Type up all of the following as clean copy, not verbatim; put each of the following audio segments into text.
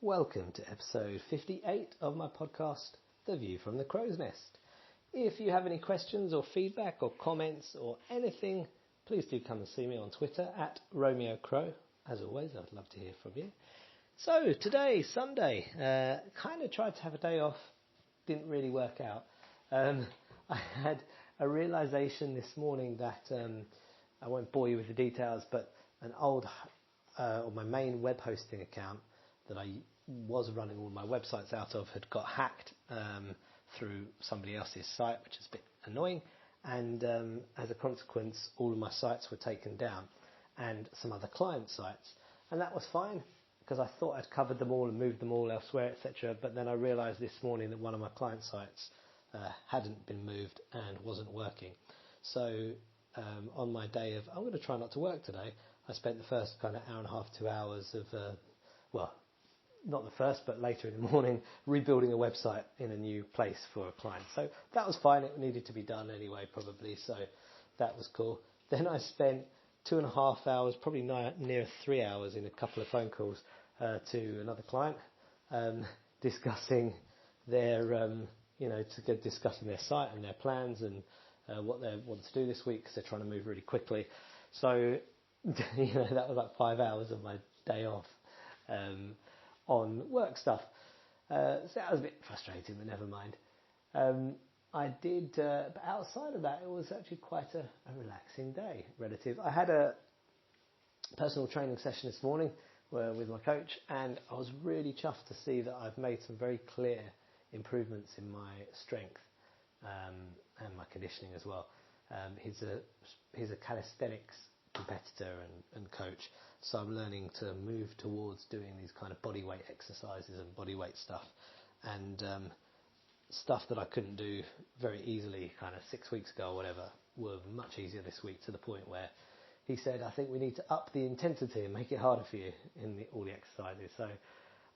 Welcome to episode 58 of my podcast, The View from the Crow's Nest. If you have any questions or feedback or comments or anything, please do come and see me on Twitter at Romeo Crow. As always, I'd love to hear from you. So today, Sunday, kind of tried to have a day off, didn't really work out. I had a realisation this morning that, I won't bore you with the details, but my main web hosting account that I was running all my websites out of had got hacked through somebody else's site, which is a bit annoying, and as a consequence all of my sites were taken down and some other client sites, and that was fine because I thought I'd covered them all and moved them all elsewhere, etc. But then I realised this morning that one of my client sites hadn't been moved and wasn't working. So on my day of, I'm going to try not to work today, I spent the first kind of hour and a half, 2 hours of not the first, but later in the morning, rebuilding a website in a new place for a client. So that was fine. It needed to be done anyway, probably. So that was cool. Then I spent 2.5 hours, probably near 3 hours, in a couple of phone calls to another client, discussing their, discussing their site and their plans and what they want to do this week because they're trying to move really quickly. So, that was like 5 hours of my day off. On work stuff. So that was a bit frustrating, but never mind. But outside of that, it was actually quite a relaxing day, relative. I had a personal training session this morning with my coach, and I was really chuffed to see that I've made some very clear improvements in my strength and my conditioning as well. He's a calisthenics competitor and coach, so I'm learning to move towards doing these kind of body weight exercises and body weight stuff, and stuff that I couldn't do very easily kind of 6 weeks ago or whatever were much easier this week, to the point where he said, I think we need to up the intensity and make it harder for you in all the exercises. So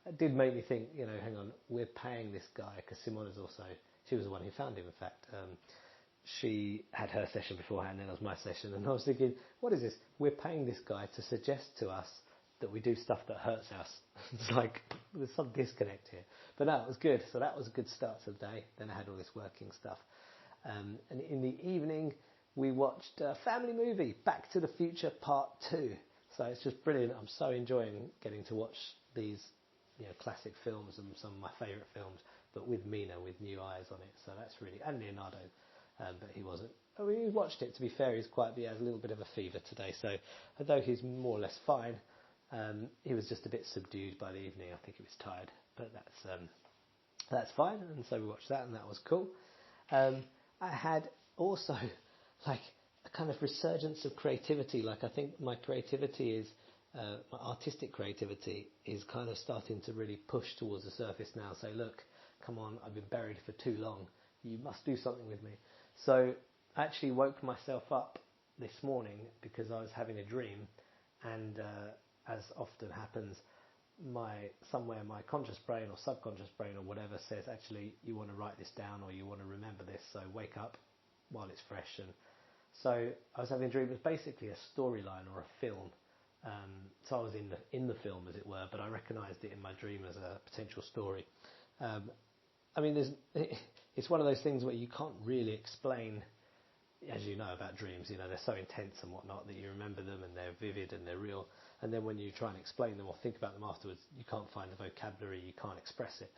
it did make me think, hang on, we're paying this guy, because Simone is also, she was the one who found him, in fact. She had her session beforehand, then it was my session, and I was thinking, what is this? We're paying this guy to suggest to us that we do stuff that hurts us. It's like, there's some disconnect here. But no, it was good. So that was a good start to the day. Then I had all this working stuff. And in the evening, we watched a family movie, Back to the Future Part 2. So it's just brilliant. I'm so enjoying getting to watch these classic films and some of my favourite films, but with Mina, with new eyes on it. So that's really, and Leonardo. But he wasn't. We watched it, to be fair. He has a little bit of a fever today. So although he's more or less fine, he was just a bit subdued by the evening. I think he was tired. But that's fine. And so we watched that, and that was cool. I had also like a kind of resurgence of creativity. Like, I think my creativity is, my artistic creativity is kind of starting to really push towards the surface now. Say, look, come on, I've been buried for too long. You must do something with me. So I actually woke myself up this morning because I was having a dream, and as often happens, my conscious brain or subconscious brain or whatever says, actually, you want to write this down or you want to remember this, so wake up while it's fresh. And so I was having a dream. It was basically a storyline or a film. So I was in the film, as it were, but I recognised it in my dream as a potential story. It's one of those things where you can't really explain, as you know, about dreams. They're so intense and whatnot that you remember them and they're vivid and they're real. And then when you try and explain them or think about them afterwards, you can't find the vocabulary, you can't express it.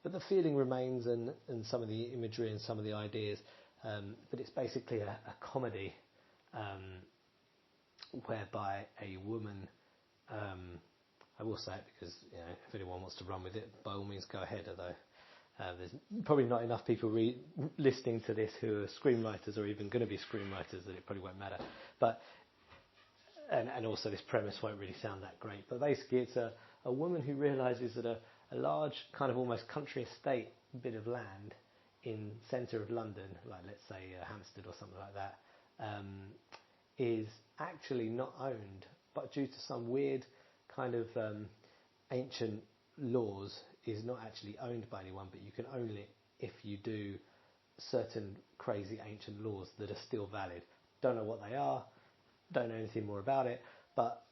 But the feeling remains, and some of the imagery and some of the ideas. But it's basically a comedy whereby a woman, I will say it because if anyone wants to run with it, by all means go ahead, although there's probably not enough people listening to this who are screenwriters or even going to be screenwriters that it probably won't matter. But and also this premise won't really sound that great. But basically it's a woman who realises that a large kind of almost country estate bit of land in centre of London, like let's say Hampstead or something like that, is actually not owned, but due to some weird kind of ancient laws, is not actually owned by anyone, but you can own it if you do certain crazy ancient laws that are still valid. Don't know what they are, don't know anything more about it, but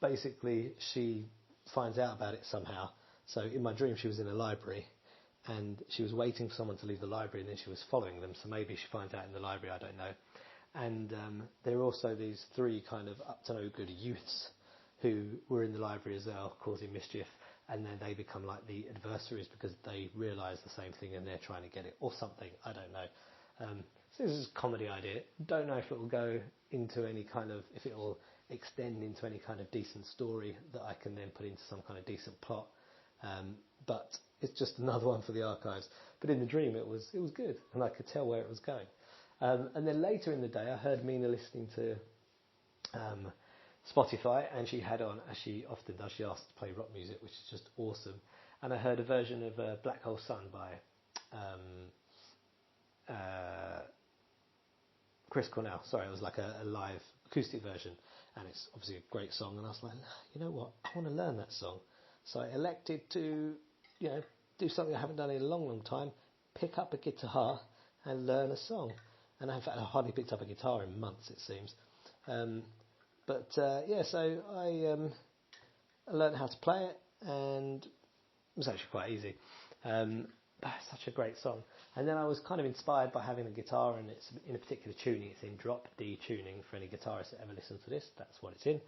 basically she finds out about it somehow. So in my dream, she was in a library, and she was waiting for someone to leave the library, and then she was following them. So maybe she finds out in the library, I don't know. And there are also these three kind of up to no good youths who were in the library as well, causing mischief, and then they become like the adversaries because they realise the same thing and they're trying to get it, or something, I don't know. So this is a comedy idea. Don't know if it will go into any kind of, if it will extend into any kind of decent story that I can then put into some kind of decent plot. But it's just another one for the archives. But in the dream it was good, and I could tell where it was going. And then later in the day I heard Mina listening to Spotify, and she had on, as she often does, she asked to play rock music, which is just awesome. And I heard a version of Black Hole Sun by Chris Cornell. Sorry, it was like a live acoustic version, and it's obviously a great song. And I was like, you know what, I want to learn that song. So I elected to, do something I haven't done in a long, long time, pick up a guitar and learn a song. And in fact, I hardly picked up a guitar in months, it seems. So I learned how to play it, and it was actually quite easy. But it's such a great song. And then I was kind of inspired by having a guitar, and it's in a particular tuning. It's in drop D tuning for any guitarist that ever listens to this. That's what it's in.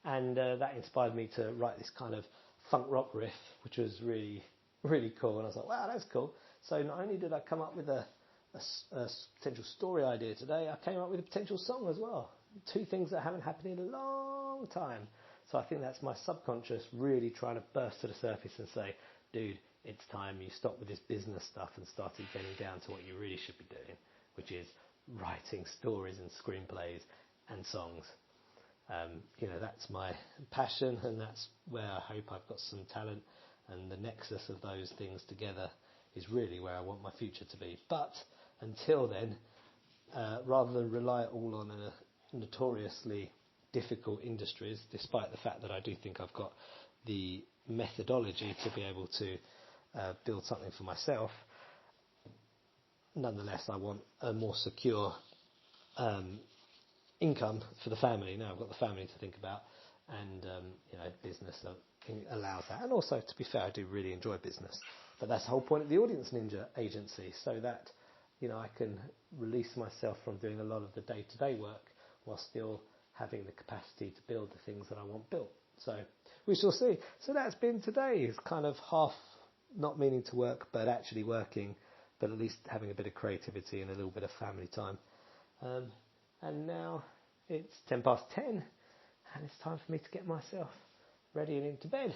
And that inspired me to write this kind of funk rock riff, which was really, really cool. And I was like, wow, that's cool. So not only did I come up with a potential story idea today, I came up with a potential song as well. Two things that haven't happened in a long time. So I think that's my subconscious really trying to burst to the surface and say, dude, it's time you stop with this business stuff and started getting down to what you really should be doing, which is writing stories and screenplays and songs. That's my passion, and that's where I hope I've got some talent, and the nexus of those things together is really where I want my future to be. But until then, rather than rely all on a notoriously difficult industries, despite the fact that I do think I've got the methodology to be able to build something for myself, nonetheless I want a more secure income for the family. Now I've got the family to think about, and business allows that. And also, to be fair, I do really enjoy business, but that's the whole point of the Audience Ninja agency, so that I can release myself from doing a lot of the day-to-day work while still having the capacity to build the things that I want built. So we shall see. So that's been today. It's kind of half not meaning to work, but actually working, but at least having a bit of creativity and a little bit of family time. And now it's 10:10, and it's time for me to get myself ready and into bed.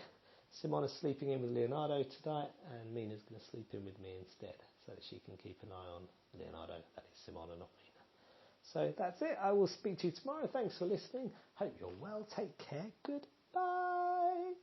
Simona's sleeping in with Leonardo tonight, and Mina's going to sleep in with me instead, so that she can keep an eye on Leonardo. That is Simona, not Mina. So that's it. I will speak to you tomorrow. Thanks for listening. Hope you're well. Take care. Goodbye.